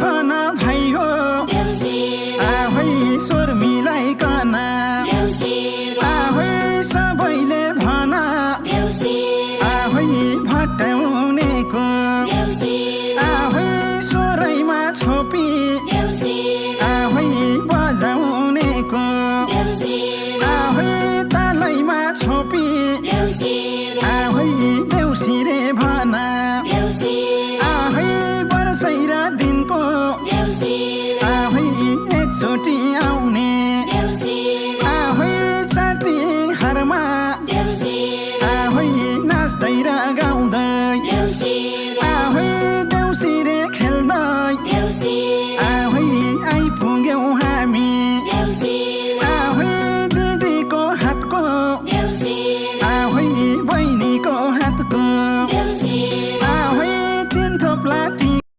भन भाइ हो आहै स्वर मिलाइकन आहै सबैले भन आहै भट्याउनेको आहै स्वरैमा छोपी आहै बजाउनेको आहै तालैमा छोपी आहै देउसिरे भन आहै वर्षै र दिनको आहै एकचोटि आउने आहै चाँती हारमा आहै नाच्दै र गाउँदै आहै देउसिरे खेल्दै